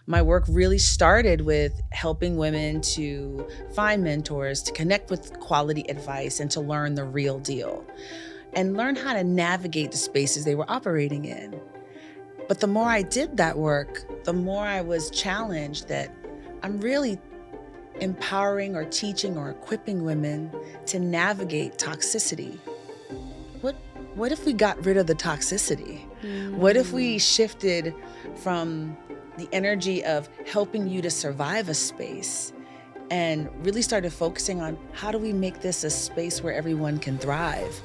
My work really started with helping women to find mentors, to connect with quality advice, and to learn the real deal, and learn how to navigate the spaces they were operating in. But the more I did that work, the more I was challenged that I'm really empowering or teaching or equipping women to navigate toxicity. What if we got rid of the toxicity? What if we shifted from the energy of helping you to survive a space and really started focusing on how do we make this a space where everyone can thrive?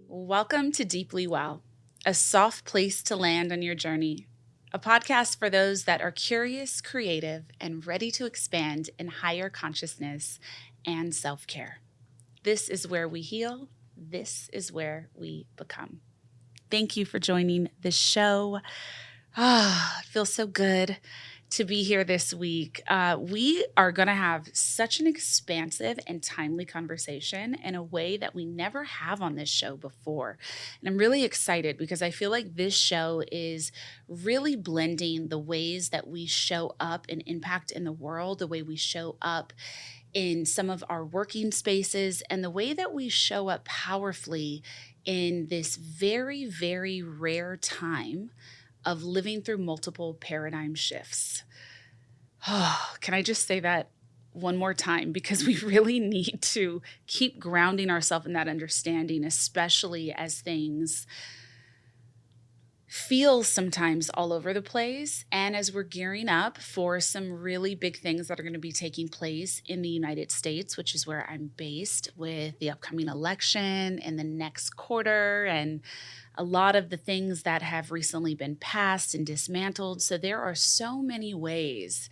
Welcome to Deeply Well, a soft place to land on your journey, a podcast for those that are curious, creative, and ready to expand in higher consciousness and self-care. This is where we heal. This is where we become. Thank you for joining the show. It feels so good to be here this week. We are going to have such an expansive and timely conversation in a way that we never have on this show before. And I'm really excited because I feel like this show is really blending the ways that we show up and impact in the world, the way we show up in some of our working spaces, and the way that we show up powerfully in this very, very rare time of living through multiple paradigm shifts. Can I just say that one more time? Because we really need to keep grounding ourselves in that understanding, especially as things feel sometimes all over the place, and as we're gearing up for some really big things that are going to be taking place in the United States, which is where I'm based, with the upcoming election in the next quarter and a lot of the things that have recently been passed and dismantled. So there are so many ways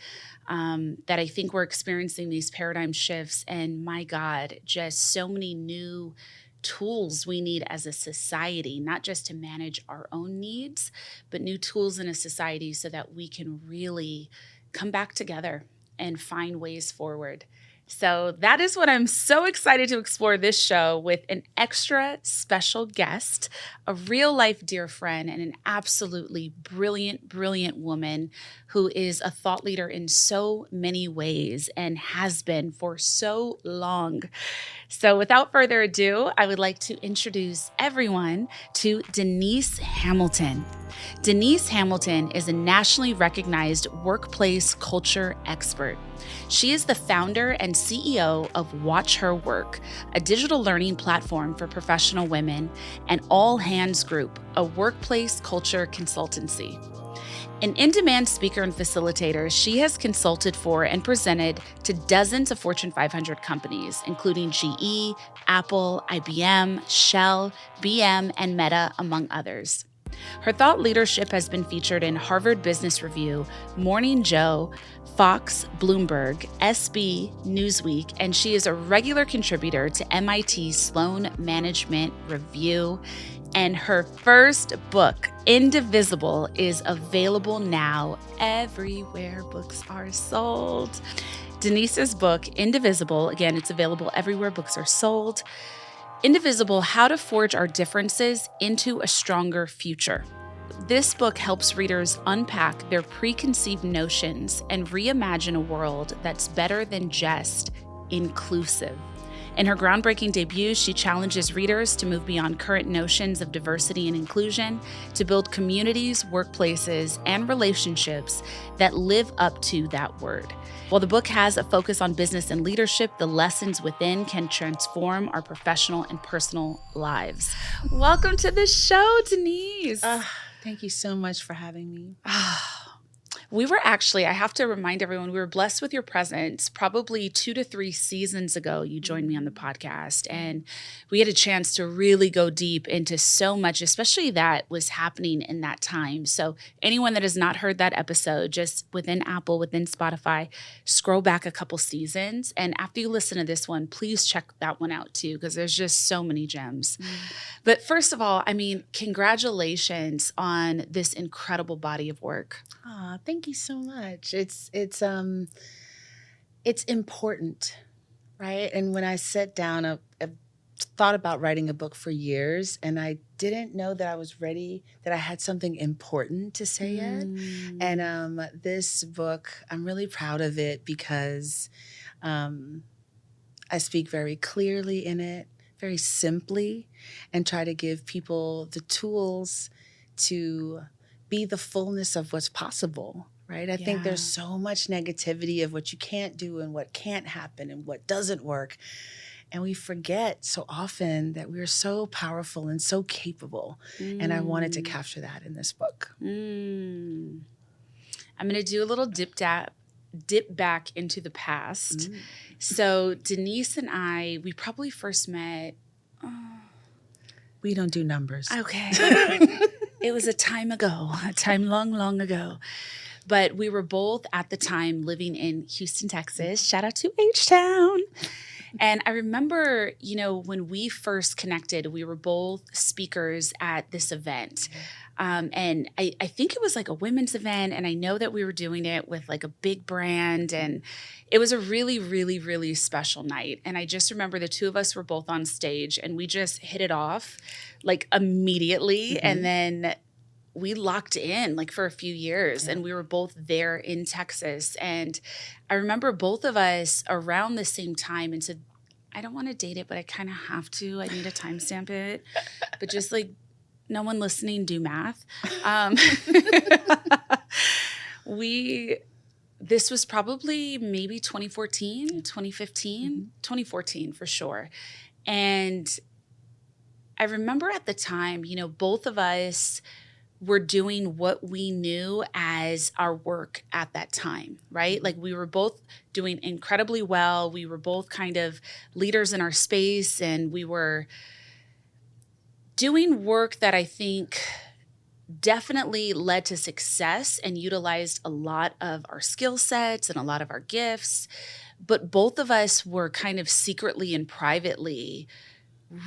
that I think we're experiencing these paradigm shifts, and my God, just so many new tools we need as a society, not just to manage our own needs, but new tools in a society so that we can really come back together and find ways forward. So that is what I'm so excited to explore this show with an extra special guest, a real life dear friend, and an absolutely brilliant, brilliant woman who is a thought leader in so many ways and has been for so long. So without further ado, I would like to introduce everyone to Denise Hamilton. Denise Hamilton is a nationally recognized workplace culture expert. She is the founder and CEO of Watch Her Work, a digital learning platform for professional women, and All Hands Group, a workplace culture consultancy. An in-demand speaker and facilitator, she has consulted for and presented to dozens of Fortune 500 companies, including GE, Apple, IBM, Shell, BM, and Meta, among others. Her thought leadership has been featured in Harvard Business Review, Morning Joe, Fox, Bloomberg, SB, Newsweek, and she is a regular contributor to MIT Sloan Management Review. And her first book, Indivisible, is available now everywhere books are sold. Denise's book, Indivisible, again, it's available everywhere books are sold. Indivisible, How to Forge Our Differences into a Stronger Future. This book helps readers unpack their preconceived notions and reimagine a world that's better than just inclusive. In her groundbreaking debut, she challenges readers to move beyond current notions of diversity and inclusion to build communities, workplaces, and relationships that live up to that word. While the book has a focus on business and leadership, the lessons within can transform our professional and personal lives. Welcome to the show, Denise. Thank you so much for having me. We were actually, I have to remind everyone, we were blessed with your presence. Probably 2 to 3 seasons ago, you joined me on the podcast, and we had a chance to really go deep into so much, especially that was happening in that time. So anyone that has not heard that episode, just within Apple, within Spotify, scroll back a couple seasons. And after you listen to this one, please check that one out too, because there's just so many gems. But first of all, I mean, congratulations on this incredible body of work. Ah, thank you so much. It's important, right? And when I sat down, I've thought about writing a book for years, and I didn't know that I was ready, that I had something important to say yet. And this book, I'm really proud of it because I speak very clearly in it, very simply, and try to give people the tools to be the fullness of what's possible, right? I think there's so much negativity of what you can't do and what can't happen and what doesn't work. And we forget so often that we're so powerful and so capable. And I wanted to capture that in this book. I'm going to do a little dip back into the past. So Denise and I, we probably first met. We don't do numbers. Okay. It was a time long, long ago. But we were both at the time living in Houston, Texas. Shout out to H-Town. And I remember, when we first connected, we were both speakers at this event. And I think it was like a women's event. And I know that we were doing it with like a big brand. And it was a really, really, really special night. And I just remember the two of us were both on stage and we just hit it off like immediately. And then we locked in like for a few years and we were both there in Texas. And I remember both of us around the same time and said, I don't want to date it, but I kind of have to. I need to timestamp it. But just like no one listening, do math. This was probably maybe 2014, 2015, 2014 for sure. And I remember at the time, both of us were doing what we knew as our work at that time, right? Like we were both doing incredibly well. We were both kind of leaders in our space, and we were doing work that I think definitely led to success and utilized a lot of our skill sets and a lot of our gifts. But both of us were kind of secretly and privately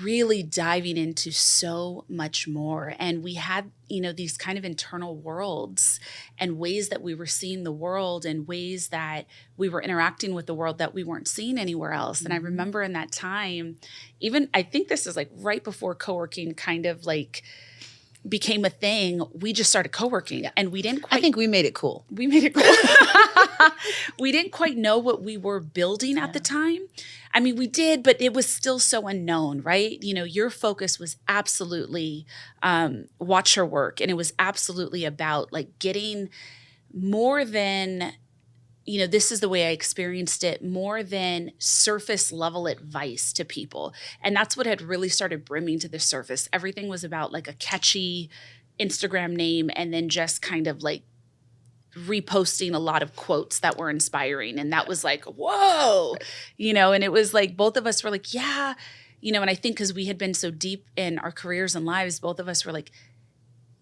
really diving into so much more. And we had, these kind of internal worlds and ways that we were seeing the world and ways that we were interacting with the world that we weren't seeing anywhere else. And I remember in that time, I think this is like right before co-working kind of like became a thing, we just started co-working and we didn't quite... I think we made it cool. We made it cool. We didn't quite know what we were building at the time. I mean, we did, but it was still so unknown, right? Your focus was absolutely watch her work. And it was absolutely about like getting more than, this is the way I experienced it, more than surface level advice to people. And that's what had really started brimming to the surface. Everything was about like a catchy Instagram name and then just kind of like reposting a lot of quotes that were inspiring. And that was like, whoa, and it was like, both of us were like, yeah, and I think because we had been so deep in our careers and lives, both of us were like,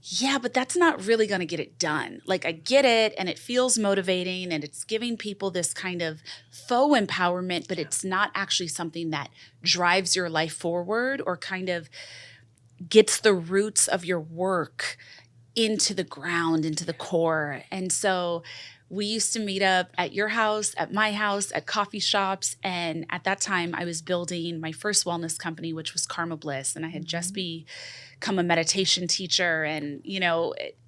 yeah, but that's not really going to get it done. Like, I get it, and it feels motivating, and it's giving people this kind of faux empowerment, but it's not actually something that drives your life forward or kind of gets the roots of your work into the ground, into the core. And so we used to meet up at your house, at my house, at coffee shops. And at that time, I was building my first wellness company, which was Karma Bliss. And I had just become a meditation teacher. And,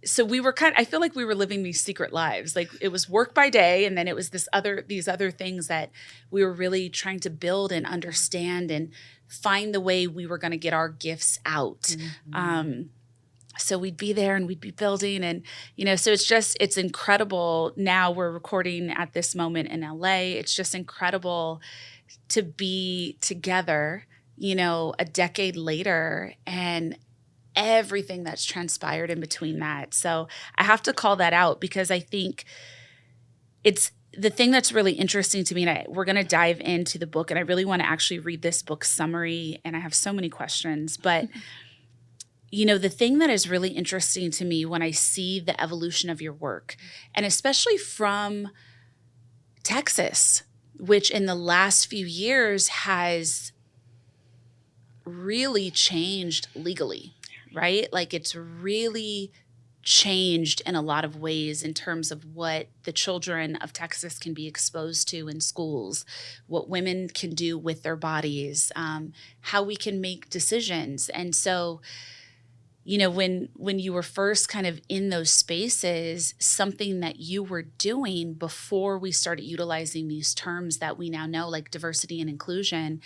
so we were I feel like we were living these secret lives. Like it was work by day. And then it was these other things that we were really trying to build and understand and find the way we were going to get our gifts out. So we'd be there and we'd be building and, so it's incredible. Now we're recording at this moment in LA. It's just incredible to be together, a decade later and everything that's transpired in between that. So I have to call that out because I think it's the thing that's really interesting to me. And we're going to dive into the book, and I really want to actually read this book summary. And I have so many questions, but the thing that is really interesting to me when I see the evolution of your work, and especially from Texas, which in the last few years has really changed legally, right? Like it's really changed in a lot of ways in terms of what the children of Texas can be exposed to in schools, what women can do with their bodies, how we can make decisions. And so, when you were first kind of in those spaces, something that you were doing before we started utilizing these terms that we now know, like diversity and inclusion,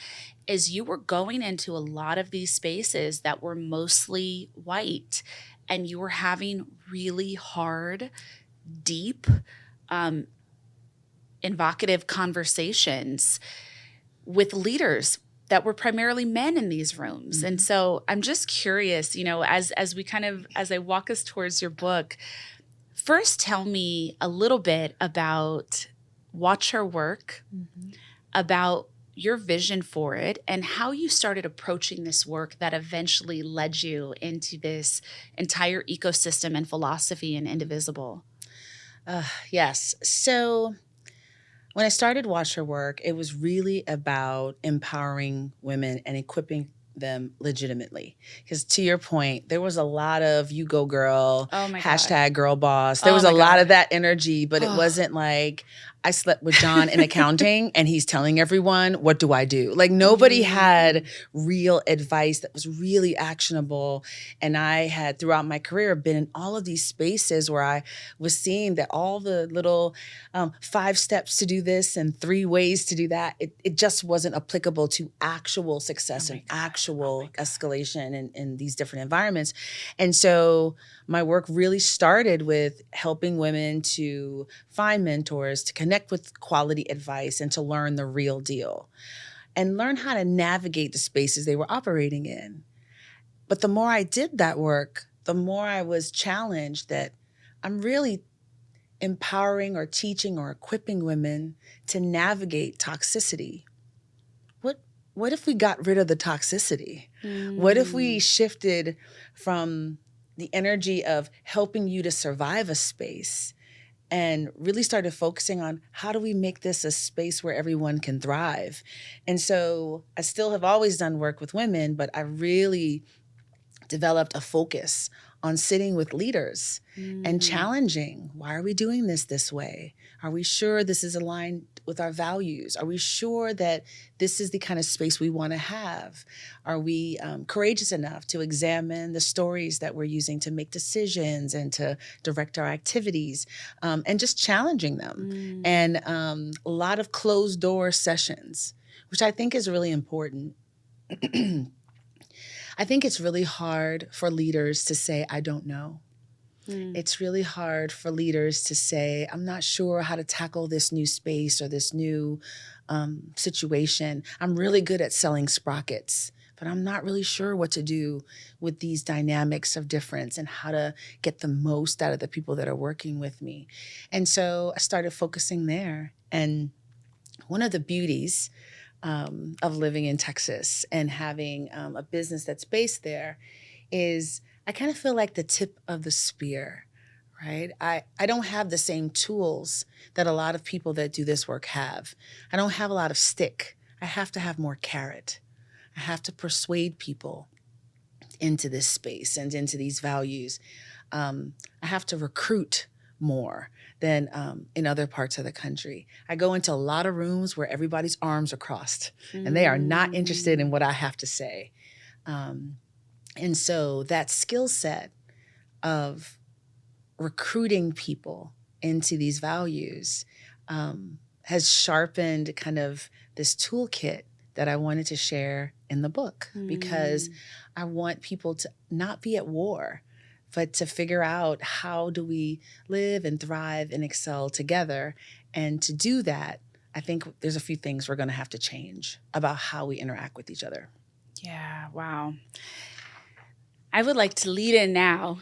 is you were going into a lot of these spaces that were mostly white, and you were having really hard, deep, evocative conversations with leaders that were primarily men in these rooms. And so I'm just curious, as I walk us towards your book, first tell me a little bit about Watch Her Work, about your vision for it, and how you started approaching this work that eventually led you into this entire ecosystem and philosophy in Indivisible. Yes. So when I started Watch Her Work, it was really about empowering women and equipping them legitimately. Because to your point, there was a lot of you go girl, Oh my hashtag God. girl boss. There Oh was my a lot God. of that energy, but it wasn't like I slept with John in accounting and he's telling everyone, what do I do? Like nobody had real advice that was really actionable. And I had throughout my career been in all of these spaces where I was seeing that all the little 5 steps to do this and 3 ways to do that, it just wasn't applicable to actual success and actual escalation in these different environments. And so my work really started with helping women to find mentors, to connect with quality advice, and to learn the real deal and learn how to navigate the spaces they were operating in. But the more I did that work, the more I was challenged that I'm really empowering or teaching or equipping women to navigate toxicity. What if we got rid of the toxicity? What if we shifted from the energy of helping you to survive a space and really started focusing on how do we make this a space where everyone can thrive? And so I still have always done work with women, but I really developed a focus on sitting with leaders and challenging, why are we doing this way? Are we sure this is aligned with our values? Are we sure that this is the kind of space we want to have? Are we courageous enough to examine the stories that we're using to make decisions and to direct our activities, and just challenging them? And a lot of closed door sessions, which I think is really important. I think it's really hard for leaders to say, I don't know. It's really hard for leaders to say, I'm not sure how to tackle this new space or this new situation. I'm really good at selling sprockets, but I'm not really sure what to do with these dynamics of difference and how to get the most out of the people that are working with me. And so I started focusing there. And one of the beauties of living in Texas and having a business that's based there is I kind of feel like the tip of the spear, right? I don't have the same tools that a lot of people that do this work have. I don't have a lot of stick. I have to have more carrot. I have to persuade people into this space and into these values. I have to recruit more than in other parts of the country. I go into a lot of rooms where everybody's arms are crossed and they are not interested in what I have to say. And so that skill set of recruiting people into these values has sharpened kind of this toolkit that I wanted to share in the book because I want people to not be at war, but to figure out how do we live and thrive and excel together. And to do that, I think there's a few things we're going to have to change about how we interact with each other. Yeah, wow. I would like to lead in now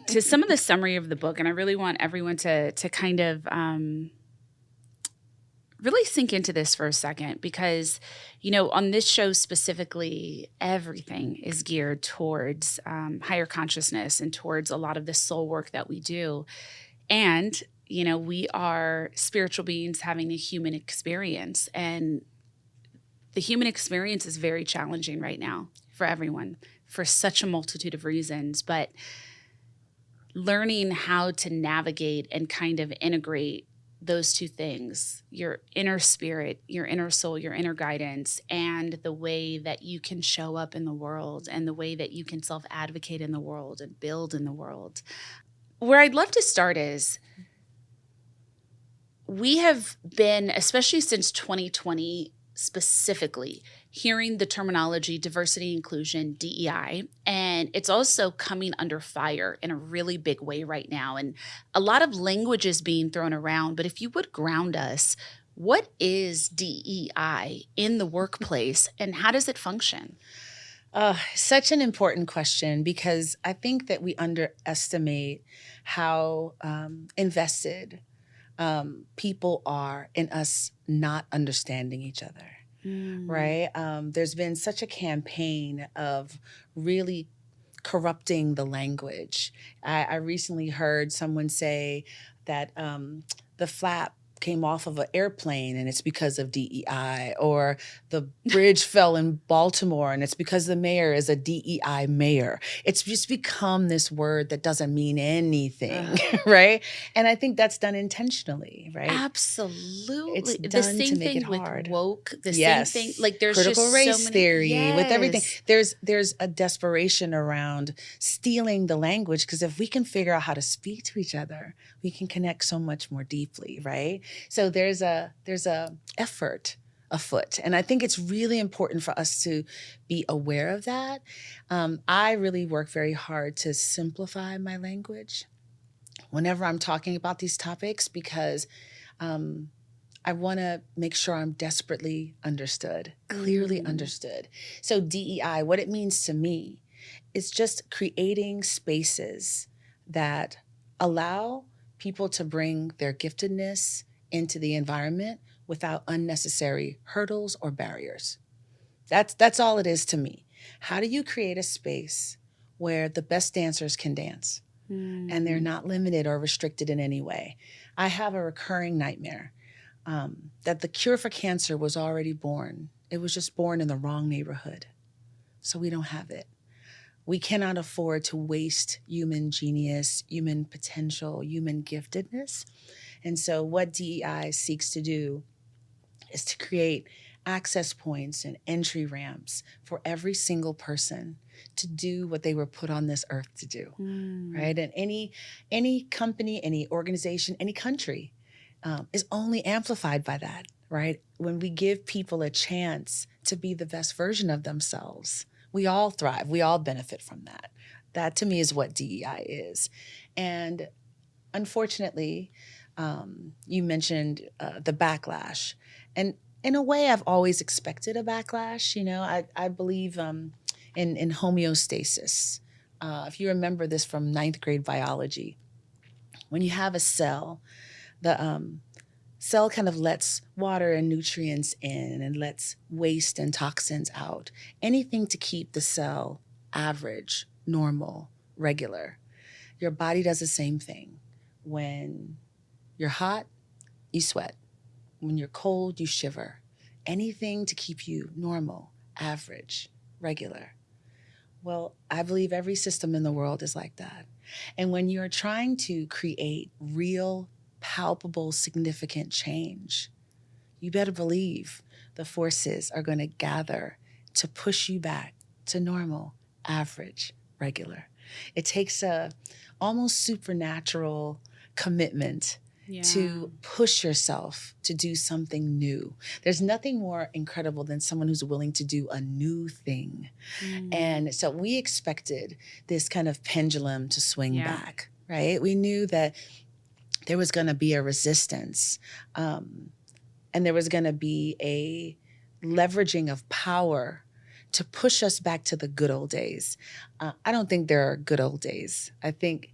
to some of the summary of the book, and I really want everyone to kind of really sink into this for a second, because, on this show specifically, everything is geared towards higher consciousness and towards a lot of the soul work that we do. And, we are spiritual beings having a human experience, and the human experience is very challenging right now for everyone for such a multitude of reasons. But learning how to navigate and kind of integrate those two things, your inner spirit, your inner soul, your inner guidance, and the way that you can show up in the world and the way that you can self-advocate in the world and build in the world. Where I'd love to start is, we have been, especially since 2020 specifically, hearing the terminology diversity, inclusion, DEI, and it's also coming under fire in a really big way right now. And a lot of language is being thrown around, but if you would ground us, what is DEI in the workplace and how does it function? Such an important question, because I think that we underestimate how invested people are in us not understanding each other. Right? There's been such a campaign of really corrupting the language. I recently heard someone say that the flap came off of an airplane and it's because of DEI, or the bridge fell in Baltimore and it's because the mayor is a DEI mayor. It's just become this word that doesn't mean anything, right? And I think that's done intentionally, right? Absolutely. It's The done same to make thing it with hard. woke, the Yes. same thing. Like, there's Critical just race so many theory, with everything. Yes. There's a desperation around stealing the language, because if we can figure out how to speak to each other, we can connect so much more deeply, right? So there's a effort afoot, and I think it's really important for us to be aware of that. I really work very hard to simplify my language whenever I'm talking about these topics, because I want to make sure I'm desperately understood, clearly understood. So DEI, what it means to me, is just creating spaces that allow people to bring their giftedness into the environment without unnecessary hurdles or barriers. That's all it is to me. How do you create a space where the best dancers can dance and they're not limited or restricted in any way? I have a recurring nightmare that the cure for cancer was already born. It was just born in the wrong neighborhood. So we don't have it. We cannot afford to waste human genius, human potential, human giftedness. And so what DEI seeks to do is to create access points and entry ramps for every single person to do what they were put on this earth to do, right? And any company, any organization, any country is only amplified by that, right? When we give people a chance to be the best version of themselves, we all thrive. We all benefit from that. That, to me, is what DEI is. And unfortunately, you mentioned the backlash. And in a way, I've always expected a backlash. I believe in homeostasis. If you remember this from ninth grade biology, when you have a cell, the cell kind of lets water and nutrients in and lets waste and toxins out. Anything to keep the cell average, normal, regular. Your body does the same thing. When you're hot, you sweat. When you're cold, you shiver. Anything to keep you normal, average, regular. Well, I believe every system in the world is like that. And when you're trying to create real, palpable, significant change, you better believe the forces are going to gather to push you back to normal, average, regular. It takes a almost supernatural commitment to push yourself to do something new. There's nothing more incredible than someone who's willing to do a new thing. And so we expected this kind of pendulum to swing back, right? We knew that there was going to be a resistance, and there was going to be a leveraging of power to push us back to the good old days. I don't think there are good old days. I think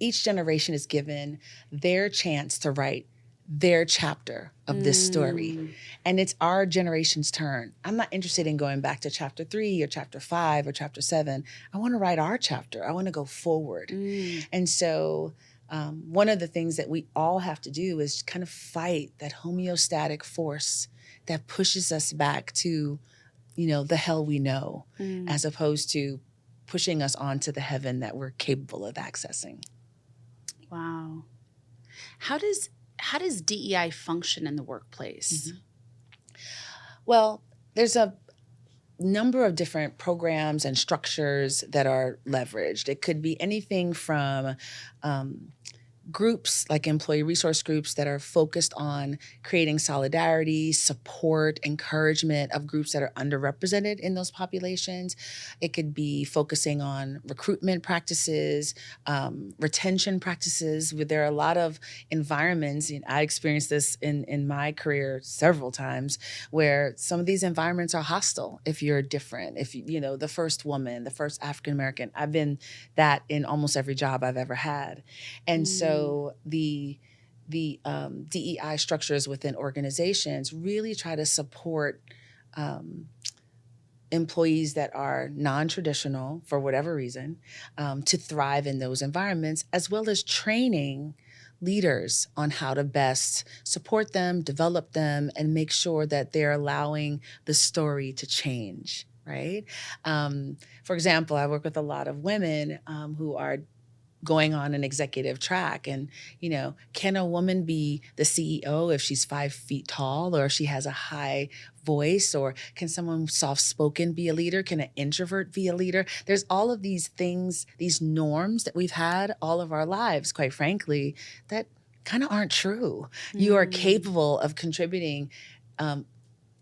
each generation is given their chance to write their chapter of this story. And it's our generation's turn. I'm not interested in going back to chapter 3 or chapter 5 or chapter 7. I want to write our chapter. I want to go forward. And so one of the things that we all have to do is kind of fight that homeostatic force that pushes us back to, the hell we know, as opposed to pushing us onto the heaven that we're capable of accessing. Wow. How does DEI function in the workplace? Well, there's a number of different programs and structures that are leveraged. It could be anything from groups like employee resource groups that are focused on creating solidarity, support, encouragement of groups that are underrepresented in those populations. It could be focusing on recruitment practices, retention practices. There are a lot of environments, and I experienced this in my career several times, where some of these environments are hostile if you're different, if the first woman, the first African American. I've been that in almost every job I've ever had. And so the DEI structures within organizations really try to support employees that are non-traditional for whatever reason to thrive in those environments, as well as training leaders on how to best support them, develop them, and make sure that they're allowing the story to change, right? For example, I work with a lot of women who are going on an executive track. And, can a woman be the CEO if she's 5 feet tall or if she has a high voice? Or can someone soft-spoken be a leader? Can an introvert be a leader? There's all of these things, these norms that we've had all of our lives, quite frankly, that kind of aren't true. You are capable of contributing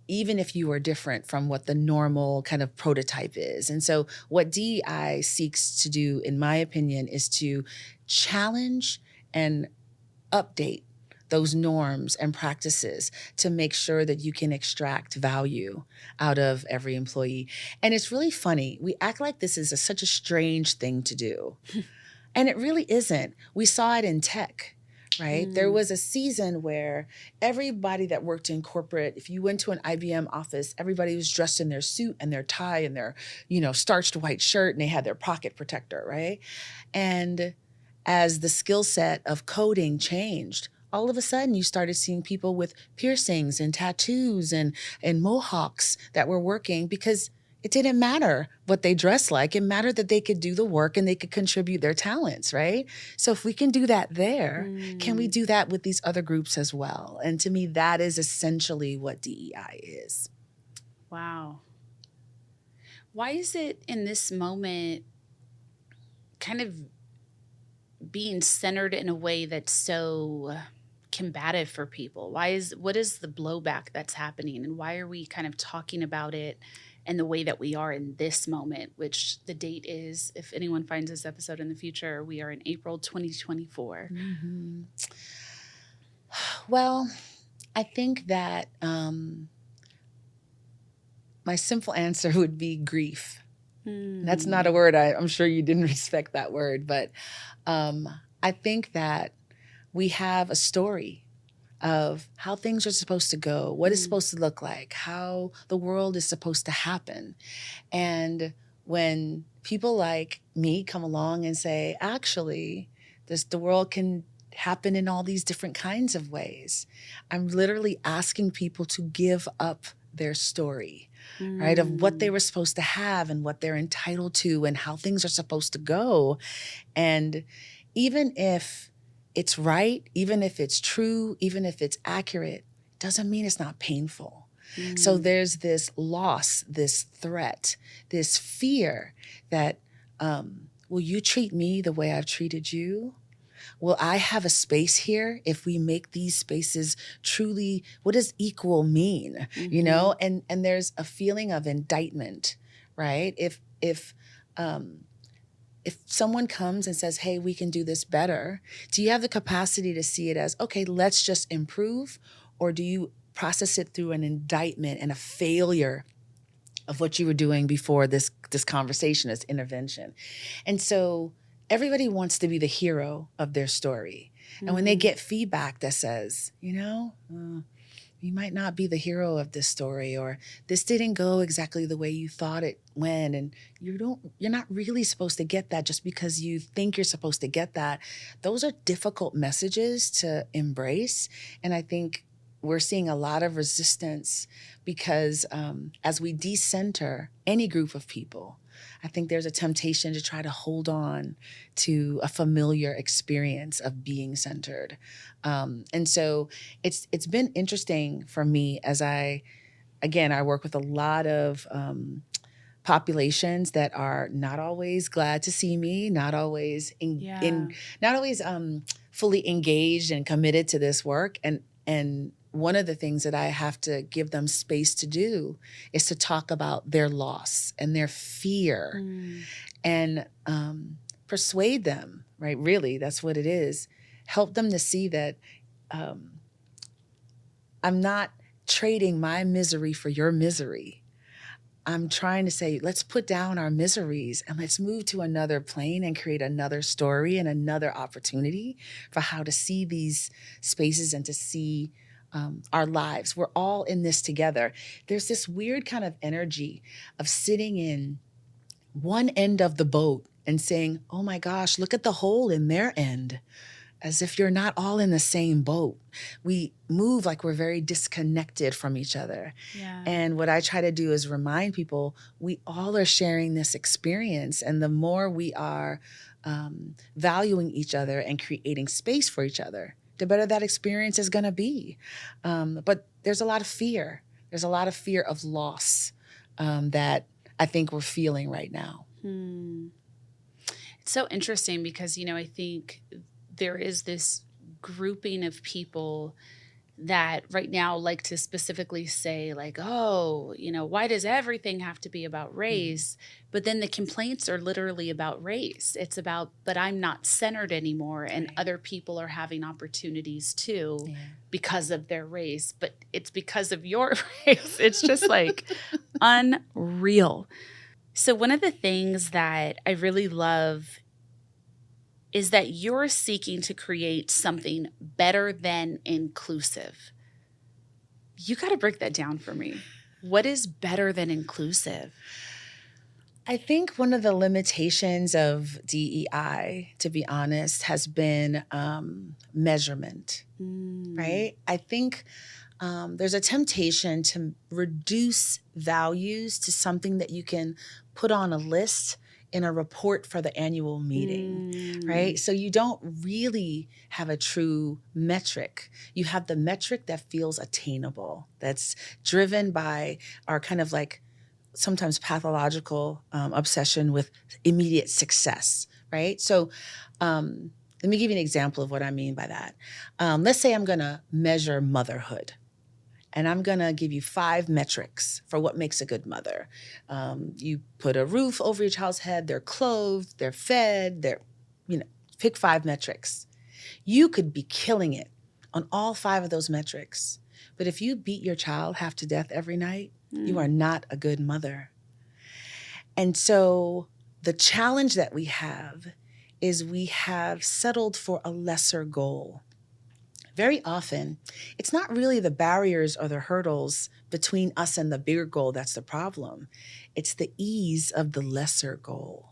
even if you are different from what the normal kind of prototype is. And so what DEI seeks to do, in my opinion, is to challenge and update those norms and practices to make sure that you can extract value out of every employee. And it's really funny. We act like this is such a strange thing to do. And it really isn't. We saw it in tech. Right? There was a season where everybody that worked in corporate, if you went to an IBM office, everybody was dressed in their suit and their tie and their, starched white shirt, and they had their pocket protector, right? And as the skill set of coding changed, all of a sudden you started seeing people with piercings and tattoos and mohawks that were working because it didn't matter what they dressed like. It mattered that they could do the work and they could contribute their talents, right? So if we can do that there, can we do that with these other groups as well? And to me, that is essentially what DEI is. Wow. Why is it in this moment kind of being centered in a way that's so combative for people? What is the blowback that's happening, and why are we kind of talking about it and the way that we are in this moment, which the date is, if anyone finds this episode in the future, we are in April 2024. Well, I think that my simple answer would be grief. That's not a word. I'm sure you didn't respect that word, but I think that we have a story of how things are supposed to go, what it's supposed to look like, how the world is supposed to happen. And when people like me come along and say, actually, the world can happen in all these different kinds of ways, I'm literally asking people to give up their story, right, of what they were supposed to have and what they're entitled to and how things are supposed to go. And even if it's right, even if it's true, even if it's accurate, doesn't mean it's not painful. So there's this loss, this threat, this fear that, will you treat me the way I've treated you? Will I have a space here if we make these spaces truly, what does equal mean? And there's a feeling of indictment, right? If someone comes and says, hey, we can do this better, do you have the capacity to see it as, okay, let's just improve? Or do you process it through an indictment and a failure of what you were doing before this conversation, this intervention. And so everybody wants to be the hero of their story. And when they get feedback that says, you might not be the hero of this story, or this didn't go exactly the way you thought it went, and you're not really supposed to get that just because you think you're supposed to get that. Those are difficult messages to embrace. And I think we're seeing a lot of resistance because as we decenter any group of people, I think there's a temptation to try to hold on to a familiar experience of being centered. And so it's been interesting for me as I work with a lot of populations that are not always glad to see me, not always fully engaged and committed to this work. And one of the things that I have to give them space to do is to talk about their loss and their fear and persuade them, right? Really, that's what it is. Help them to see that I'm not trading my misery for your misery. I'm trying to say, let's put down our miseries and let's move to another plane and create another story and another opportunity for how to see these spaces and to see our lives. We're all in this together. There's this weird kind of energy of sitting in one end of the boat and saying, oh my gosh, look at the hole in their end, as if you're not all in the same boat. We move like we're very disconnected from each other. Yeah. And what I try to do is remind people we all are sharing this experience. And the more we are valuing each other and creating space for each other, the better that experience is going to be. But there's a lot of fear. There's a lot of fear of loss that I think we're feeling right now. It's so interesting because, I think there is this grouping of people that right now like to specifically say like, oh, why does everything have to be about race? But then the complaints are literally about race. It's about, but I'm not centered anymore. And other people are having opportunities too because of their race, but it's because of your race. It's just like unreal. So one of the things that I really love is that you're seeking to create something better than inclusive. You got to break that down for me. What is better than inclusive? I think one of the limitations of DEI, to be honest, has been measurement, right? I think there's a temptation to reduce values to something that you can put on a list in a report for the annual meeting, right? So you don't really have a true metric. You have the metric that feels attainable, that's driven by our kind of like sometimes pathological obsession with immediate success, right? So let me give you an example of what I mean by that. Let's say I'm going to measure motherhood. And I'm going to give you 5 metrics for what makes a good mother. You put a roof over your child's head, they're clothed, they're fed, pick 5 metrics. You could be killing it on all 5 of those metrics. But if you beat your child half to death every night, you are not a good mother. And so the challenge that we have is we have settled for a lesser goal. Very often, it's not really the barriers or the hurdles between us and the bigger goal that's the problem. It's the ease of the lesser goal.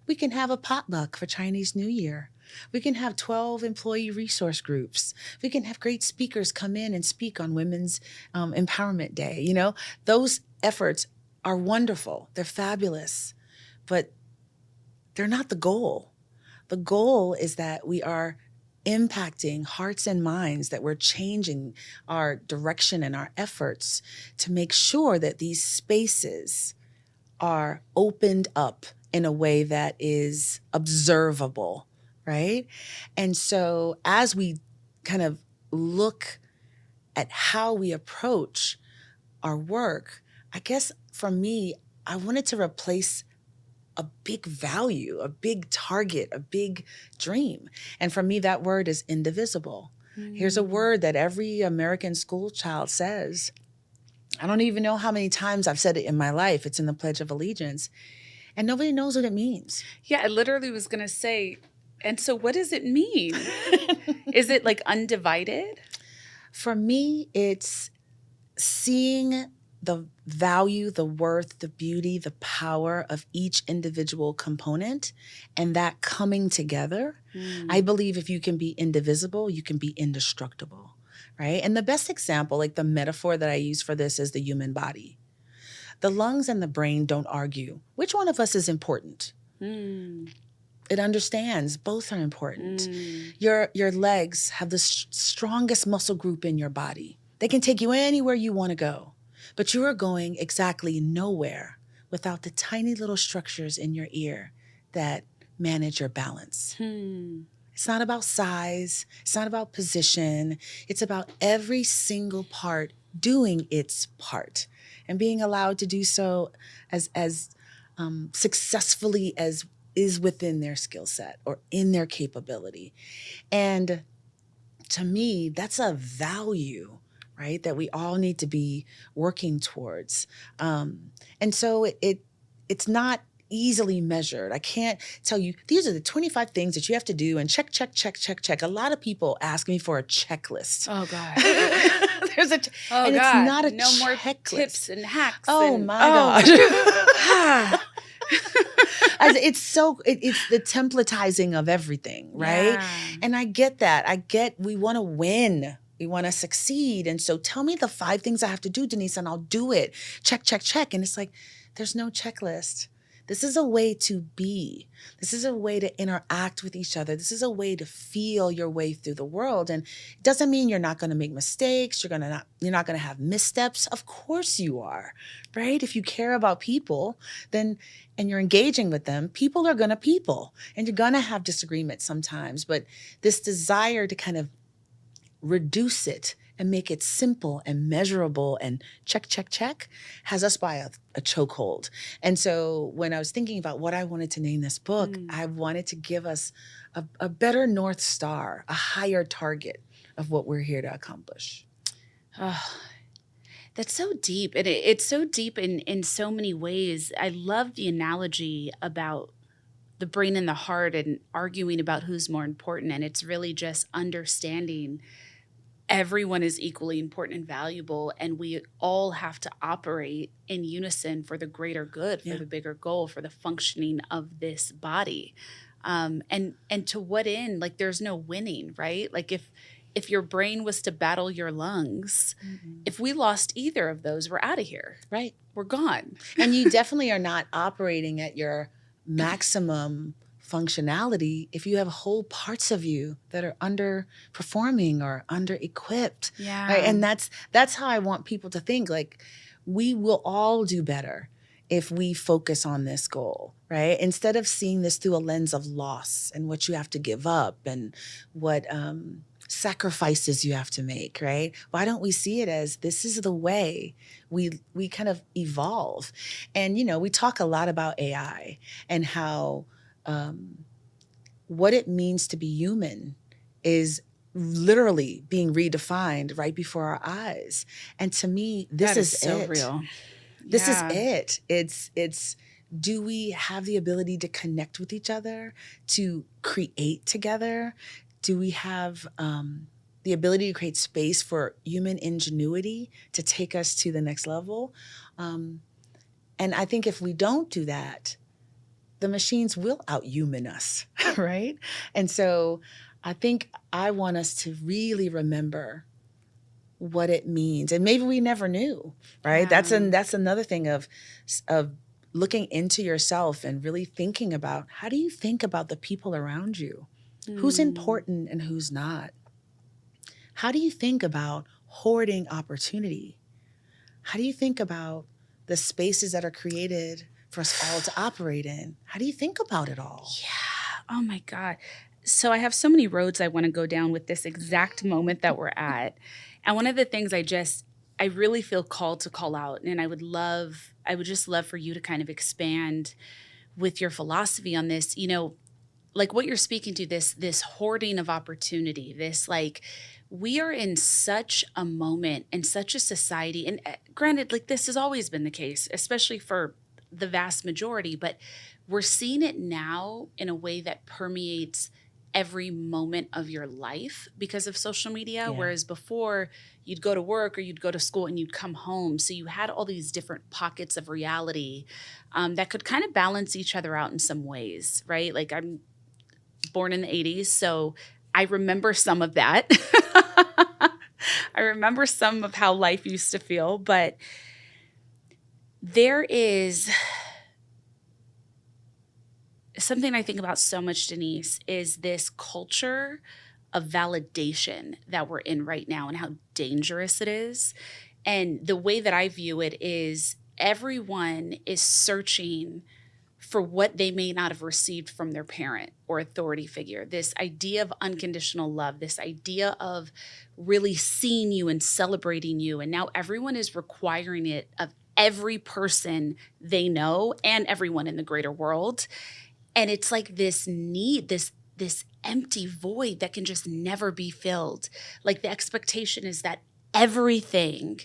We can have a potluck for Chinese New Year. We can have 12 employee resource groups. We can have great speakers come in and speak on Women's Empowerment Day. Those efforts are wonderful. They're fabulous, but they're not the goal. The goal is that we are impacting hearts and minds, that we're changing our direction and our efforts to make sure that these spaces are opened up in a way that is observable, right? And so as we kind of look at how we approach our work, I guess for me, I wanted to replace a big value, a big target, a big dream. And for me, that word is indivisible. Here's a word that every American school child says. I don't even know how many times I've said it in my life. It's in the Pledge of Allegiance. And nobody knows what it means. Yeah, I literally was going to say, and so what does it mean? Is it like undivided? For me, it's seeing the value, the worth, the beauty, the power of each individual component and that coming together. I believe if you can be indivisible, you can be indestructible, right? And the best example, like the metaphor that I use for this is the human body. The lungs and the brain don't argue. Which one of us is important? It understands both are important. Your legs have the strongest muscle group in your body. They can take you anywhere you want to go, but you are going exactly nowhere without the tiny little structures in your ear that manage your balance. It's not about size. It's not about position. It's about every single part doing its part and being allowed to do so as successfully as is within their skill set or in their capability. And to me, that's a value, right, that we all need to be working towards. And so it's not easily measured. I can't tell you, these are the 25 things that you have to do and check, check, check, check, check. A lot of people ask me for a checklist. Oh, God. There's and God. It's not a no checklist. More tips and hacks. Oh, and, my gosh. It's the templatizing of everything, right? Yeah. And I get that. We want to win. We want to succeed. And so tell me the 5 things I have to do, Denise, and I'll do it. Check, check, check. And it's like, there's no checklist. This is a way to be. This is a way to interact with each other. This is a way to feel your way through the world. And it doesn't mean you're not going to make mistakes. You're not going to have missteps. Of course you are, right? If you care about people, then and you're engaging with them, people are going to people. And you're going to have disagreements sometimes. But this desire to kind of reduce it and make it simple and measurable and check, check, check has us by a chokehold. And so when I was thinking about what I wanted to name this book, I wanted to give us a better North Star, a higher target of what we're here to accomplish. Oh, that's so deep. And it's so deep in so many ways. I love the analogy about the brain and the heart and arguing about who's more important. And it's really just understanding everyone is equally important and valuable, and we all have to operate in unison for the greater good, for the bigger goal, for the functioning of this body. And to what end? Like, there's no winning, right? Like, if your brain was to battle your lungs, if we lost either of those, we're out of here. Right. We're gone. And you definitely are not operating at your maximum functionality if you have whole parts of you that are underperforming or under-equipped. Yeah. Right? And that's how I want people to think. Like, we will all do better if we focus on this goal, right? Instead of seeing this through a lens of loss and what you have to give up and what sacrifices you have to make, right? Why don't we see it as this is the way we kind of evolve? And, we talk a lot about AI and how what it means to be human is literally being redefined right before our eyes. And to me, this is so it. Real. This is it. It's do we have the ability to connect with each other, to create together? Do we have the ability to create space for human ingenuity to take us to the next level? And I think if we don't do that, the machines will out-human us, right? And so I think I want us to really remember what it means. And maybe we never knew, right? Yeah. That's another thing of looking into yourself and really thinking about, how do you think about the people around you? Who's important and who's not? How do you think about hoarding opportunity? How do you think about the spaces that are created for us all to operate in? How do you think about it all? Yeah. Oh my God. So I have so many roads I want to go down with this exact moment that we're at. And one of the things I really feel called to call out, and I would just love for you to kind of expand with your philosophy on this, like what you're speaking to, this hoarding of opportunity, this like we are in such a moment and such a society. And granted, like this has always been the case, especially for the vast majority, but we're seeing it now in a way that permeates every moment of your life because of social media. Yeah. Whereas before, you'd go to work or you'd go to school and you'd come home. So you had all these different pockets of reality that could kind of balance each other out in some ways, right? Like I'm born in the 80s, so I remember some of that. I remember some of how life used to feel, but there is something I think about so much, Denise, is this culture of validation that we're in right now and how dangerous it is. And the way that I view it is everyone is searching for what they may not have received from their parent or authority figure. This idea of unconditional love, this idea of really seeing you and celebrating you. And now everyone is requiring it of every person they know and everyone in the greater world. And it's like this need, this empty void that can just never be filled. Like the expectation is that everything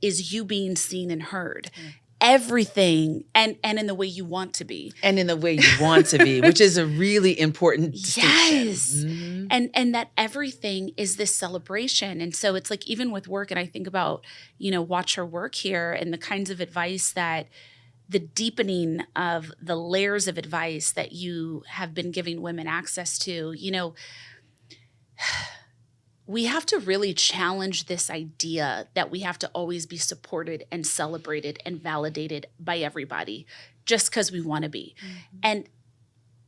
is you being seen and heard. Everything and in the way you want to be. And in the way you want to be, which is a really important distinction. Yes. Mm-hmm. And that everything is this celebration. And so it's like even with work, and I think about, watch her work here and the kinds of advice that the deepening of the layers of advice that you have been giving women access to, we have to really challenge this idea that we have to always be supported and celebrated and validated by everybody just because we want to be. Mm-hmm. And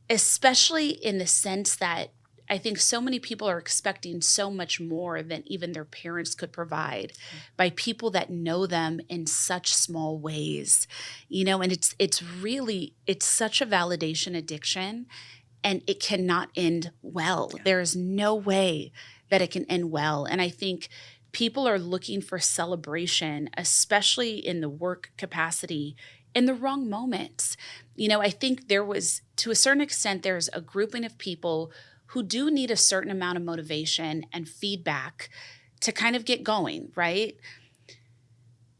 especially in the sense that I think so many people are expecting so much more than even their parents could provide by people that know them in such small ways, and it's such a validation addiction and it cannot end well. Yeah. There is no way that it can end well. And I think people are looking for celebration, especially in the work capacity, in the wrong moments. I think there was, to a certain extent, there's a grouping of people who do need a certain amount of motivation and feedback to kind of get going, right?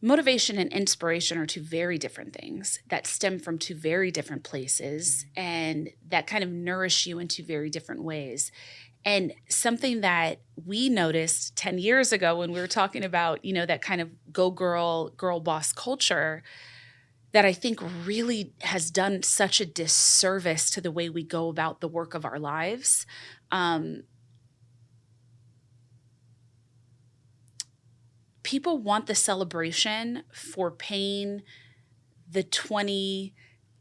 Motivation and inspiration are two very different things that stem from two very different places and that kind of nourish you in two very different ways. And something that we noticed 10 years ago when we were talking about, that kind of go girl boss culture that I think really has done such a disservice to the way we go about the work of our lives. People want the celebration for paying the $20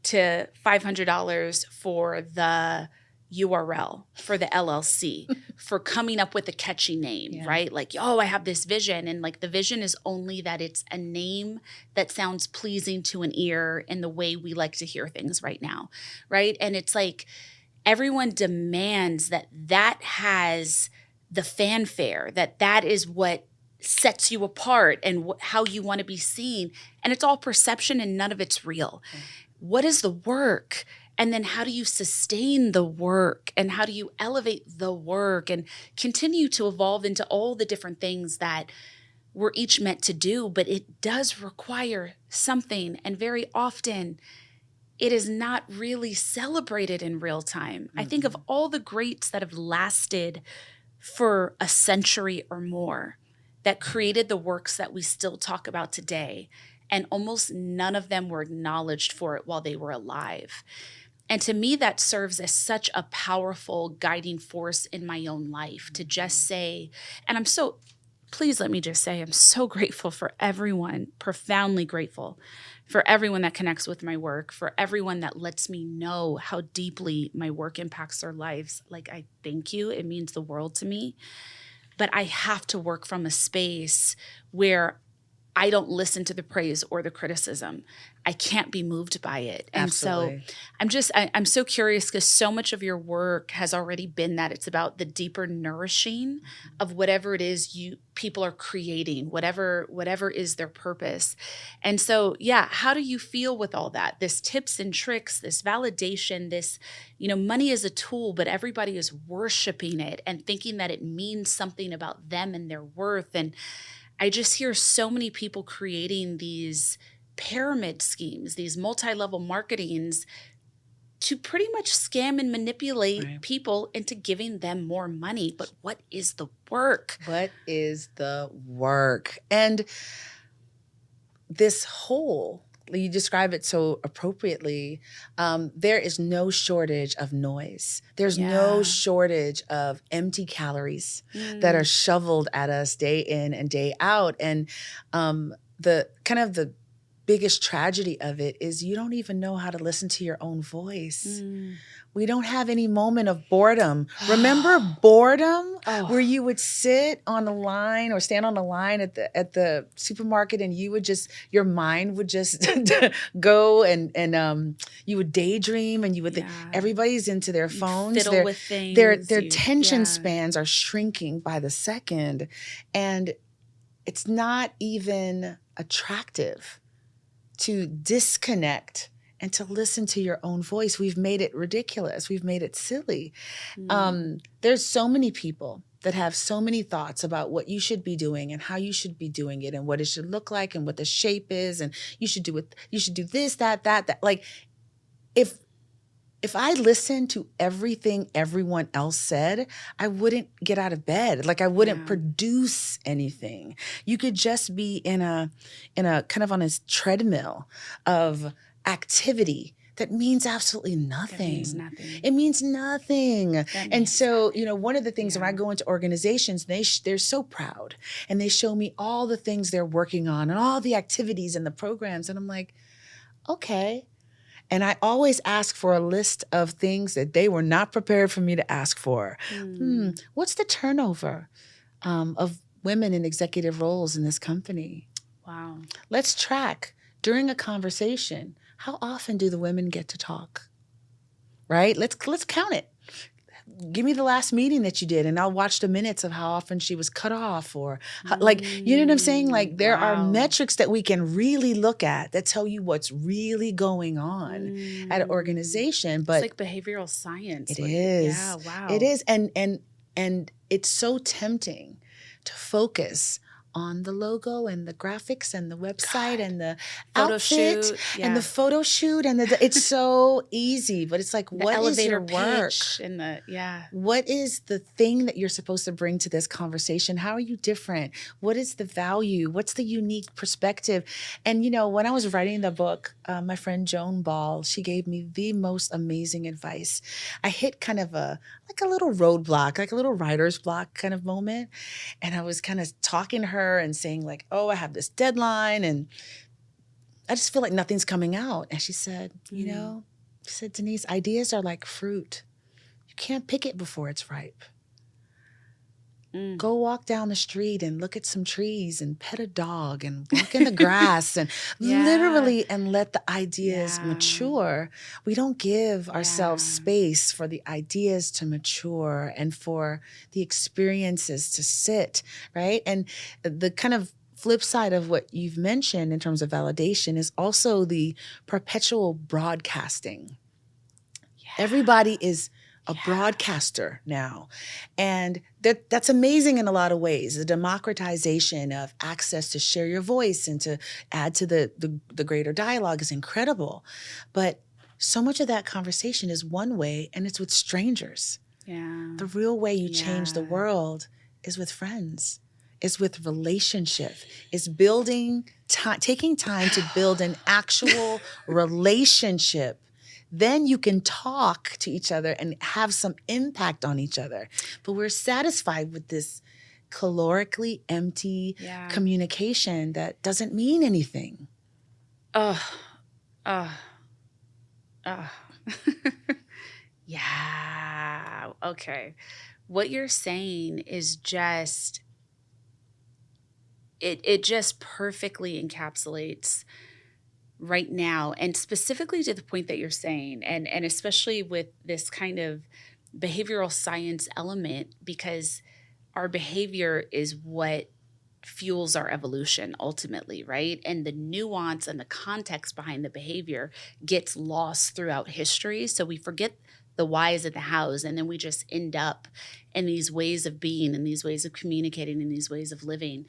to $500 for the URL, for the LLC, for coming up with a catchy name, right? Like, I have this vision. And like the vision is only that it's a name that sounds pleasing to an ear in the way we like to hear things right now, right? And it's like everyone demands that has the fanfare, that is what sets you apart and how you want to be seen. And it's all perception and none of it's real. What is the work? And then how do you sustain the work and how do you elevate the work and continue to evolve into all the different things that we're each meant to do? But it does require something. And very often it is not really celebrated in real time. Mm-hmm. I think of all the greats that have lasted for a century or more that created the works that we still talk about today. And almost none of them were acknowledged for it while they were alive. And to me, that serves as such a powerful guiding force in my own life to just say, and please let me just say, I'm so grateful for everyone, profoundly grateful for everyone that connects with my work, for everyone that lets me know how deeply my work impacts their lives. Like, I thank you. It means the world to me. But I have to work from a space where I don't listen to the praise or the criticism. I can't be moved by it. And Absolutely. so I'm so curious because so much of your work has already been that it's about the deeper nourishing of whatever it is people are creating, whatever is their purpose. And so, yeah, how do you feel with all that? This tips and tricks, this validation, this, money is a tool, but everybody is worshiping it and thinking that it means something about them and their worth. And I just hear so many people creating these pyramid schemes, these multi-level marketings to pretty much scam and manipulate Right. people into giving them more money. But what is the work? What is the work? And this whole, you describe it so appropriately. There is no shortage of noise. There's no Yeah. shortage of empty calories that are shoveled at us day in and day out. And the biggest tragedy of it is you don't even know how to listen to your own voice. We don't have any moment of boredom. Remember boredom? Oh. Where you would sit on a line or stand on a line at the supermarket and you would just, your mind would just go and you would daydream and you would think everybody's into their phones. Fiddle with things. Their attention spans are shrinking by the second. And it's not even attractive to disconnect and to listen to your own voice. We've made it ridiculous. We've made it silly. There's so many people that have so many thoughts about what you should be doing and how you should be doing it and what it should look like and what the shape is and you should do this, that. Like if I listened to everything everyone else said, I wouldn't get out of bed. Like I wouldn't produce anything. You could just be in a kind of on a treadmill of activity that means absolutely nothing. It means nothing. And so, one of the things when I go into organizations, they're so proud and they show me all the things they're working on and all the activities and the programs. And I'm like, okay. And I always ask for a list of things that they were not prepared for me to ask for. What's the turnover of women in executive roles in this company? Wow. Let's track during a conversation, how often do the women get to talk? Right? Let's count it. Give me the last meeting that you did and I'll watch the minutes of how often she was cut off or you know what I'm saying? Like there are metrics that we can really look at that tell you what's really going on at an organization. But it's like behavioral science. It is. Yeah, wow. It is. And it's so tempting to focus on the logo and the graphics and the website and the photo outfit shoot, and the photo shoot and it's so easy, but it's like, what is your work? And What is the thing that you're supposed to bring to this conversation? How are you different? What is the value? What's the unique perspective? And when I was writing the book, my friend Joan Ball, she gave me the most amazing advice. I hit kind of a little roadblock, like a little writer's block kind of moment. And I was kind of talking to her and saying like, oh, I have this deadline and I just feel like nothing's coming out. And she said, she said, Denise, ideas are like fruit. You can't pick it before it's ripe. Go walk down the street and look at some trees and pet a dog and walk in the grass and literally and let the ideas mature. We don't give ourselves space for the ideas to mature and for the experiences to sit, right? And the kind of flip side of what you've mentioned in terms of validation is also the perpetual broadcasting. Everybody is a broadcaster now. And that's amazing in a lot of ways. The democratization of access to share your voice and to add to the greater dialogue is incredible. But so much of that conversation is one way and it's with strangers. Yeah. The real way you change the world is with friends, is with relationship, is taking time to build an actual relationship. Then you can talk to each other and have some impact on each other. But we're satisfied with this calorically empty communication that doesn't mean anything. Yeah. Okay. What you're saying is just, it just perfectly encapsulates right now, and specifically to the point that you're saying, and especially with this kind of behavioral science element, because our behavior is what fuels our evolution ultimately, right? And the nuance and the context behind the behavior gets lost throughout history. So we forget the whys and the hows, and then we just end up in these ways of being, and these ways of communicating, and these ways of living.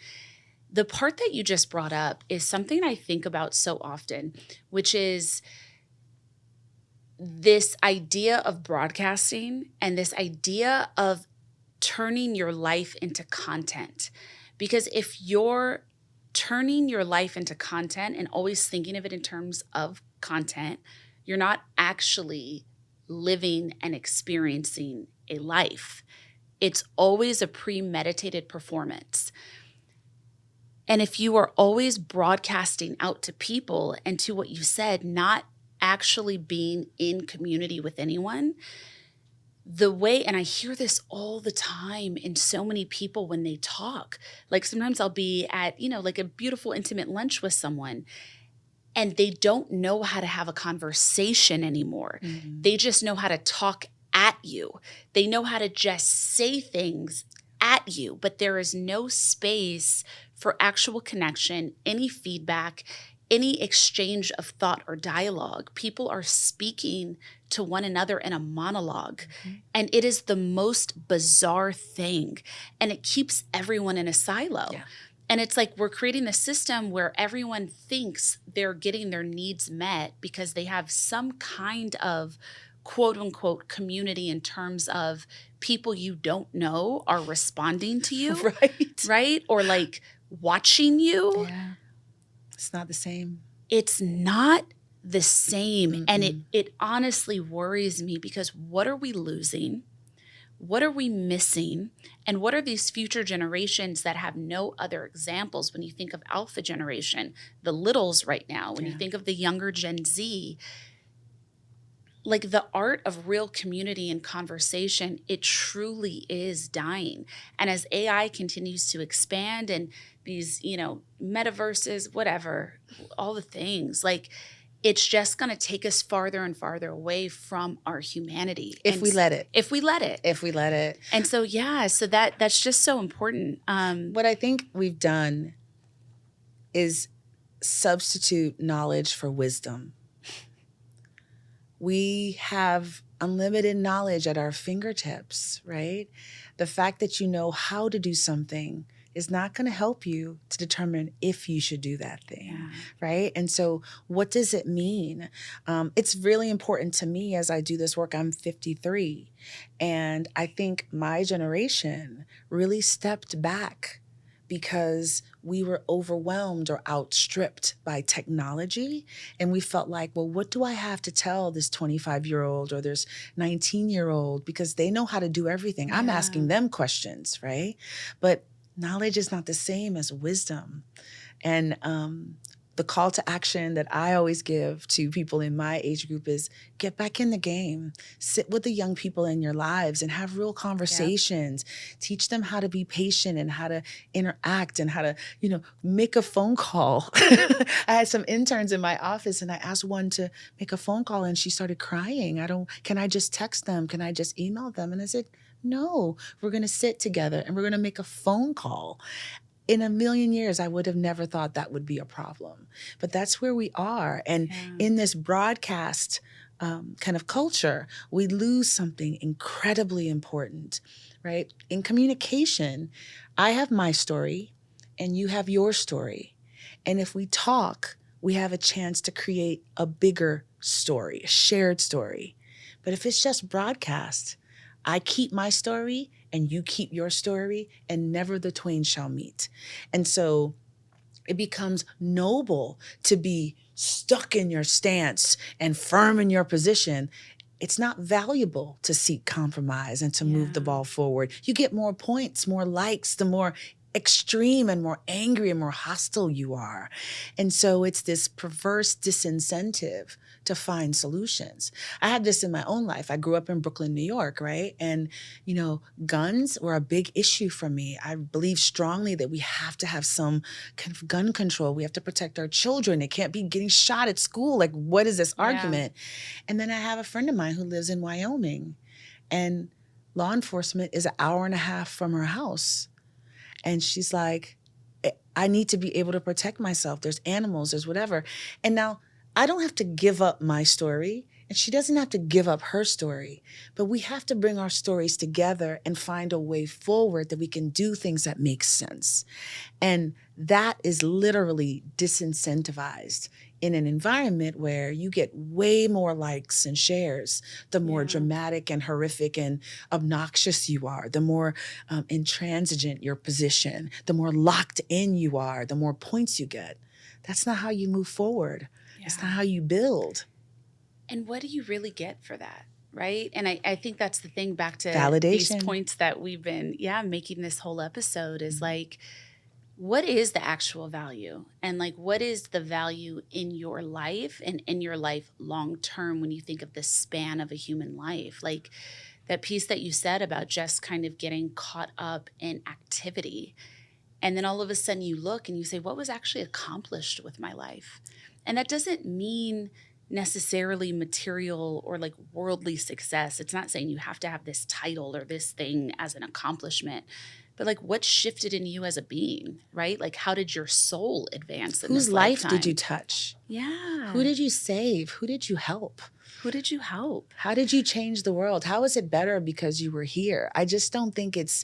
The part that you just brought up is something I think about so often, which is this idea of broadcasting and this idea of turning your life into content. Because if you're turning your life into content and always thinking of it in terms of content, you're not actually living and experiencing a life. It's always a premeditated performance. And if you are always broadcasting out to people and to what you said, not actually being in community with anyone, the way, and I hear this all the time in so many people when they talk, like sometimes I'll be at, like a beautiful intimate lunch with someone, and they don't know how to have a conversation anymore. Mm-hmm. They just know how to talk at you. They know how to just say things at you, but there is no space for actual connection, any feedback, any exchange of thought or dialogue. People are speaking to one another in a monologue. Mm-hmm. And it is the most bizarre thing. And it keeps everyone in a silo. Yeah. And it's like we're creating a system where everyone thinks they're getting their needs met because they have some kind of quote unquote community in terms of people you don't know are responding to you. Right. Right? Or like watching you. Yeah. It's not the same. It's not the same. Mm-mm. And it honestly worries me, because what are we losing? What are we missing? And what are these future generations that have no other examples? When you think of Alpha generation, the littles right now, when you think of the younger Gen Z, like the art of real community and conversation, it truly is dying. And as AI continues to expand and these, metaverses, whatever, all the things, like it's just going to take us farther and farther away from our humanity. If we let it. If we let it. If we let it. And so, so that's just so important. What I think we've done is substitute knowledge for wisdom. We have unlimited knowledge at our fingertips, right? The fact that you know how to do something is not going to help you to determine if you should do that thing, right? And so what does it mean? It's really important to me as I do this work. I'm 53, and I think my generation really stepped back because we were overwhelmed or outstripped by technology. And we felt like, well, what do I have to tell this 25-year-old or this 19-year-old? Because they know how to do everything. I'm asking them questions, right? But knowledge is not the same as wisdom. And the call to action that I always give to people in my age group is get back in the game. Sit with the young people in your lives and have real conversations. Yep. Teach them how to be patient and how to interact and how to, make a phone call. I had some interns in my office and I asked one to make a phone call and she started crying. Can I just text them? Can I just email them? And I said, no, we're going to sit together and we're going to make a phone call. In a million years, I would have never thought that would be a problem. But that's where we are. And in this broadcast kind of culture, we lose something incredibly important, right? In communication, I have my story and you have your story. And if we talk, we have a chance to create a bigger story, a shared story. But if it's just broadcast, I keep my story and you keep your story, and never the twain shall meet. And so it becomes noble to be stuck in your stance and firm in your position. It's not valuable to seek compromise and to move the ball forward. You get more points, more likes, the more extreme and more angry and more hostile you are. And so it's this perverse disincentive to find solutions. I had this in my own life. I grew up in Brooklyn, New York, right? And, guns were a big issue for me. I believe strongly that we have to have some kind of gun control. We have to protect our children. They can't be getting shot at school. Like, what is this argument? And then I have a friend of mine who lives in Wyoming, and law enforcement is an hour and a half from her house. And she's like, I need to be able to protect myself. There's animals, there's whatever. And now I don't have to give up my story, and she doesn't have to give up her story. But we have to bring our stories together and find a way forward that we can do things that make sense. And that is literally disincentivized in an environment where you get way more likes and shares, the more dramatic and horrific and obnoxious you are, the more intransigent your position, the more locked in you are, the more points you get. That's not how you move forward. It's not how you build. And what do you really get for that? Right. And I think that's the thing, back to Validation. These points that we've been, making this whole episode is like, what is the actual value? And like, what is the value in your life and in your life long term when you think of the span of a human life? Like that piece that you said about just kind of getting caught up in activity. And then all of a sudden you look and you say, what was actually accomplished with my life? And that doesn't mean necessarily material or like worldly success. It's not saying you have to have this title or this thing as an accomplishment, but like what shifted in you as a being, right? Like how did your soul advance in Whose this life lifetime? did you touch? Yeah. Who did you save? Who did you help? Who did you help? How did you change the world? How is it better because you were here? I just don't think it's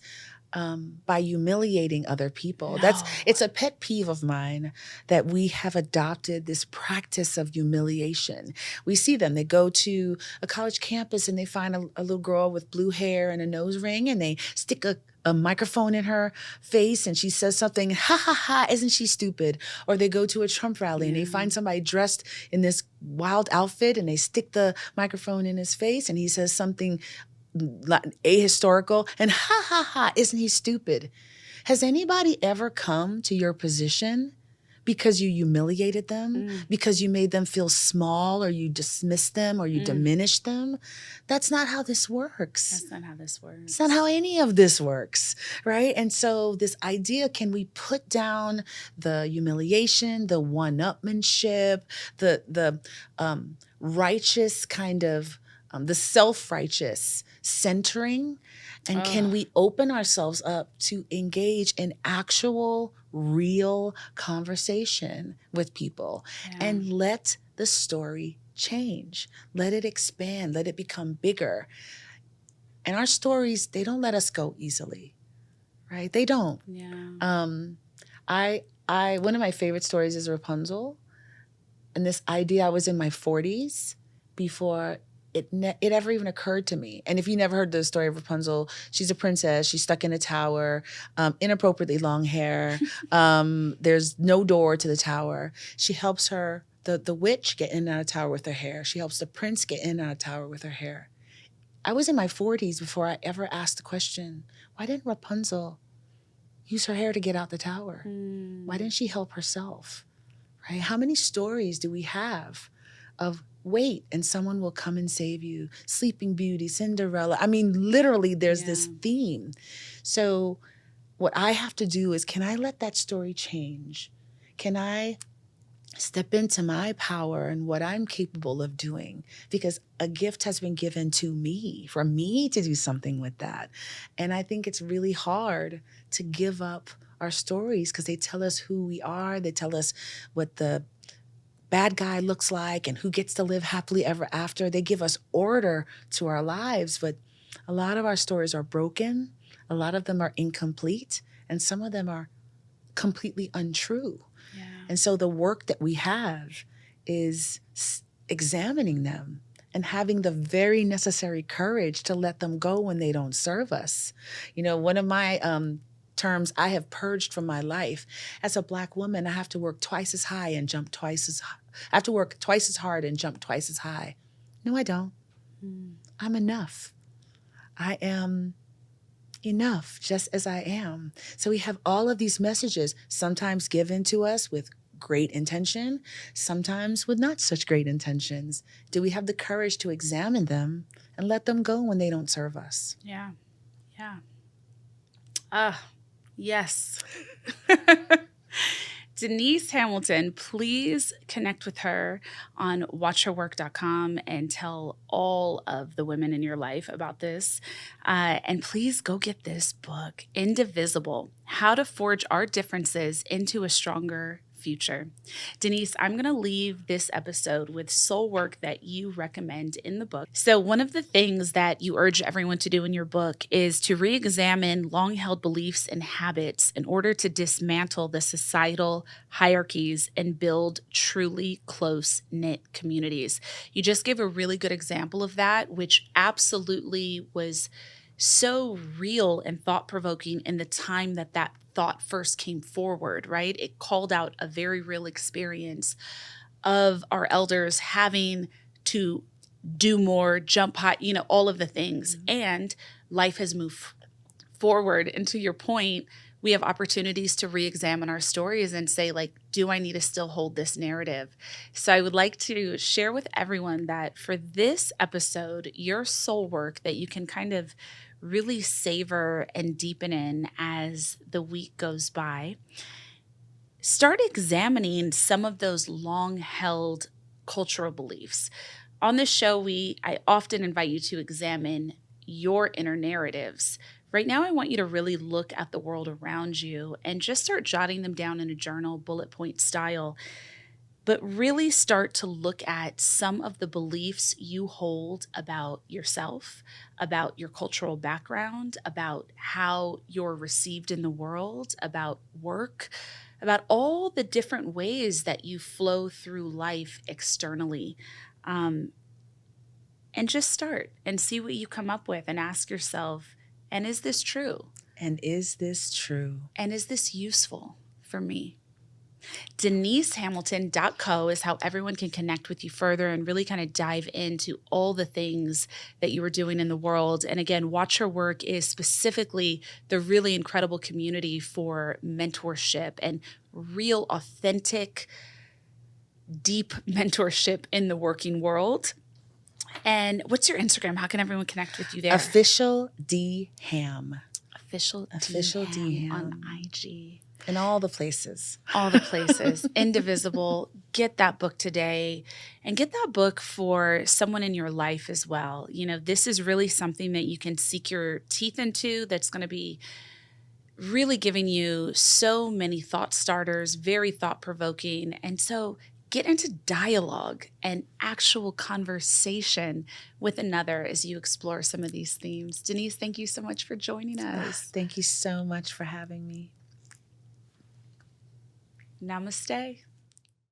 by humiliating other people. No. It's a pet peeve of mine that we have adopted this practice of humiliation. We see them. They go to a college campus and they find a little girl with blue hair and a nose ring, and they stick a microphone in her face and she says something, ha ha ha, isn't she stupid? Or they go to a Trump rally and they find somebody dressed in this wild outfit and they stick the microphone in his face and he says something ahistorical, and ha ha ha, isn't he stupid? Has anybody ever come to your position because you humiliated them, because you made them feel small, or you dismissed them, or you diminished them? That's not how this works. That's not how this works. It's not how any of this works, right? And so this idea, can we put down the humiliation, the one-upmanship, the righteous kind of the self-righteous centering, and can we open ourselves up to engage in actual, real conversation with people and let the story change, let it expand, let it become bigger. And our stories, they don't let us go easily, right? They don't. Yeah. One of my favorite stories is Rapunzel, and this idea, I was in my 40s before it ever even occurred to me. And if you never heard the story of Rapunzel, she's a princess. She's stuck in a tower, inappropriately long hair. There's no door to the tower. She helps the witch get in and out of tower with her hair. She helps the prince get in and out of tower with her hair. I was in my 40s before I ever asked the question, why didn't Rapunzel use her hair to get out the tower? Why didn't she help herself? Right? How many stories do we have of wait, and someone will come and save you? Sleeping Beauty, Cinderella. I mean, literally, there's this theme. So what I have to do is, can I let that story change? Can I step into my power and what I'm capable of doing? Because a gift has been given to me, for me to do something with that. And I think it's really hard to give up our stories because they tell us who we are. They tell us what the bad guy looks like and who gets to live happily ever after. They give us order to our lives, but a lot of our stories are broken. A lot of them are incomplete, and some of them are completely untrue. Yeah. And so the work that we have is examining them and having the very necessary courage to let them go when they don't serve us. You know, one of my terms I have purged from my life. As a Black woman, I have to work twice as high and jump twice as high. I have to work twice as hard and jump twice as high. No, I don't. I'm enough. I am enough just as I am. So we have all of these messages, sometimes given to us with great intention, sometimes with not such great intentions. Do we have the courage to examine them and let them go when they don't serve us? Yeah. Yeah. Yes. Denise Hamilton, please connect with her on watchherwork.com and tell all of the women in your life about this. And please go get this book, Indivisible: How to Forge Our Differences into a Stronger Future. Denise, I'm going to leave this episode with soul work that you recommend in the book. So one of the things that you urge everyone to do in your book is to re-examine long-held beliefs and habits in order to dismantle the societal hierarchies and build truly close-knit communities. You just gave a really good example of that, which absolutely was so real and thought-provoking in the time that thought first came forward, right? It called out a very real experience of our elders having to do more, jump high, all of the things. Mm-hmm. And life has moved forward. And to your point, we have opportunities to re-examine our stories and say, like, do I need to still hold this narrative? So I would like to share with everyone that for this episode, your soul work that you can kind of really savor and deepen in as the week goes by, start examining some of those long-held cultural beliefs. On this show, I often invite you to examine your inner narratives. Right now, I want you to really look at the world around you and just start jotting them down in a journal, bullet point style, but really start to look at some of the beliefs you hold about yourself, about your cultural background, about how you're received in the world, about work, about all the different ways that you flow through life externally. And just start and see what you come up with and ask yourself, and is this true? And is this true? And is this useful for me? DeniseHamilton.co is how everyone can connect with you further and really kind of dive into all the things that you are doing in the world. And again, Watch Her Work is specifically the really incredible community for mentorship and real, authentic, deep mentorship in the working world. And what's your Instagram? How can everyone connect with you there? Official D Ham. Official D Ham on IG. In all the places. All the places. Indivisible. Get that book today, and get that book for someone in your life as well. This is really something that you can sink your teeth into that's going to be really giving you so many thought starters, very thought-provoking. And so get into dialogue and actual conversation with another as you explore some of these themes. Denise, thank you so much for joining us. Thank you so much for having me. Namaste.